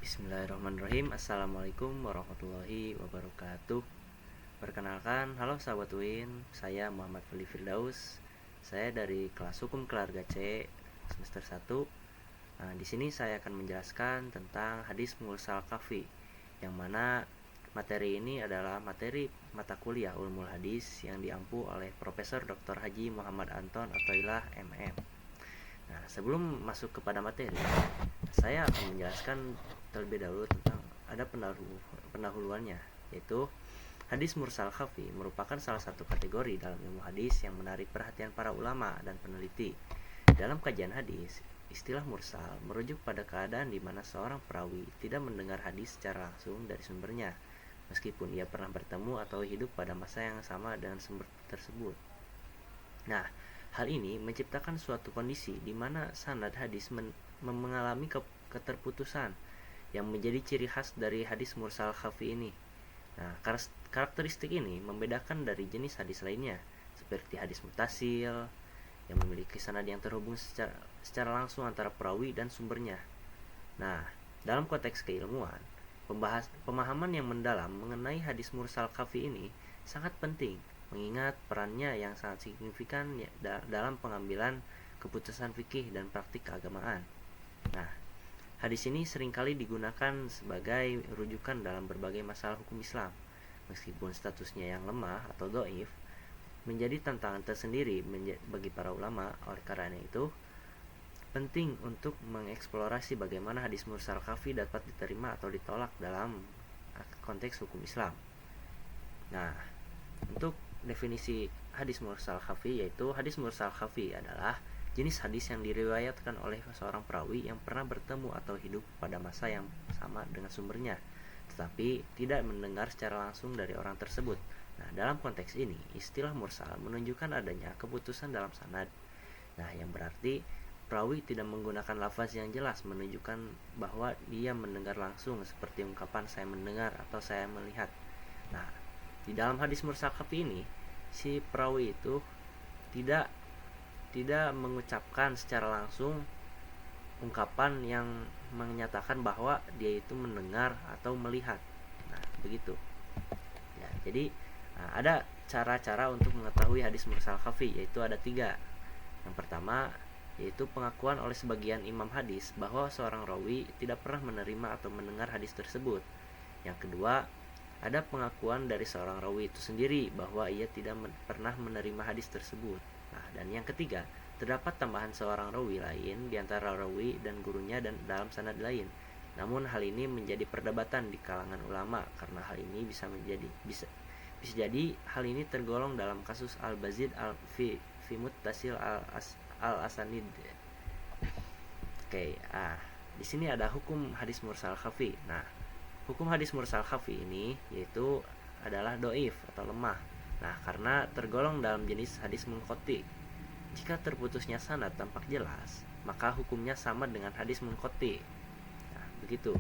Bismillahirrahmanirrahim. Assalamualaikum warahmatullahi wabarakatuh. Perkenalkan, halo sahabat UIN, saya Muhammad Feli Firdaus. Saya dari kelas Hukum Keluarga C semester 1. Di sini saya akan menjelaskan tentang hadis mursal kafi, yang mana materi ini adalah materi mata kuliah Ulumul Hadis yang diampu oleh Profesor Dr. Haji Muhammad Anton Athoillah MM. Nah, sebelum masuk kepada materi, saya akan menjelaskan terlebih dahulu tentang ada pendahuluannya, yaitu hadis mursal khafi merupakan salah satu kategori dalam ilmu hadis yang menarik perhatian para ulama dan peneliti. Dalam kajian hadis, istilah mursal merujuk pada keadaan di mana seorang perawi tidak mendengar hadis secara langsung dari sumbernya, meskipun ia pernah bertemu atau hidup pada masa yang sama dengan sumber tersebut. Nah, hal ini menciptakan suatu kondisi di mana sanad hadis mengalami keterputusan yang menjadi ciri khas dari hadis mursal khafi ini. Nah, karakteristik ini membedakan dari jenis hadis lainnya, seperti hadis mutasil yang memiliki sanad yang terhubung secara langsung antara perawi dan sumbernya. Nah, dalam konteks keilmuan, pemahaman yang mendalam mengenai hadis mursal khafi ini sangat penting, mengingat perannya yang sangat signifikan dalam pengambilan keputusan fikih dan praktik keagamaan. Nah, hadis ini seringkali digunakan sebagai rujukan dalam berbagai masalah hukum Islam. Meskipun statusnya yang lemah atau dhaif, menjadi tantangan tersendiri bagi para ulama. Oleh karena itu, penting untuk mengeksplorasi bagaimana hadis mursal khafi dapat diterima atau ditolak dalam konteks hukum Islam. Nah, untuk definisi hadis mursal khafi, yaitu hadis mursal khafi adalah jenis hadis yang diriwayatkan oleh seorang perawi yang pernah bertemu atau hidup pada masa yang sama dengan sumbernya, tetapi tidak mendengar secara langsung dari orang tersebut. Nah, dalam konteks ini, istilah mursal menunjukkan adanya keputusan dalam sanad. Nah, yang berarti perawi tidak menggunakan lafaz yang jelas menunjukkan bahwa dia mendengar langsung, seperti ungkapan saya mendengar atau saya melihat. Nah, di dalam hadis mursal khafi ini, si perawi itu tidak mengucapkan secara langsung ungkapan yang menyatakan bahwa dia itu mendengar atau melihat. Nah, begitu. Ya, jadi ada cara-cara untuk mengetahui hadis mursal khafi, yaitu ada 3. Yang pertama, yaitu pengakuan oleh sebagian imam hadis bahwa seorang rawi tidak pernah menerima atau mendengar hadis tersebut. Yang kedua, ada pengakuan dari seorang rawi itu sendiri bahwa ia tidak pernah menerima hadis tersebut. Nah, dan yang ketiga, terdapat tambahan seorang rawi lain di antara rawi dan gurunya dan dalam sanad lain. Namun hal ini menjadi perdebatan di kalangan ulama karena hal ini bisa jadi hal ini tergolong dalam kasus al-Bazid fi muttasil al-asanid. Oke, di sini ada hukum hadis mursal khafi. Nah, hukum hadis mursal khafi ini yaitu adalah doif atau lemah. Nah, karena tergolong dalam jenis hadis munqati. Jika terputusnya sanad tampak jelas, maka hukumnya sama dengan hadis munqati. Nah, begitu.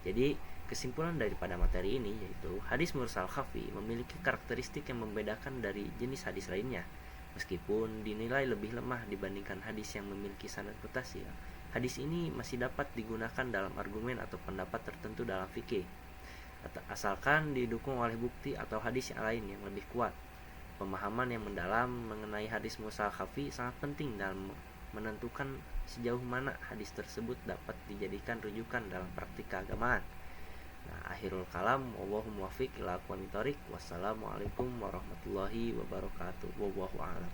Jadi, kesimpulan daripada materi ini yaitu hadis mursal khafi memiliki karakteristik yang membedakan dari jenis hadis lainnya. Meskipun dinilai lebih lemah dibandingkan hadis yang memiliki sanad mutasil, hadis ini masih dapat digunakan dalam argumen atau pendapat tertentu dalam fikih, asalkan didukung oleh bukti atau hadis yang lain yang lebih kuat. Pemahaman yang mendalam mengenai hadis mursal khafi sangat penting dalam menentukan sejauh mana hadis tersebut dapat dijadikan rujukan dalam praktik keagamaan. Nah, akhirul kalam, wallahu muwaffiq ila aqwamit thoriq. Wassalamualaikum warahmatullahi wabarakatuh. Wallahu a'lam.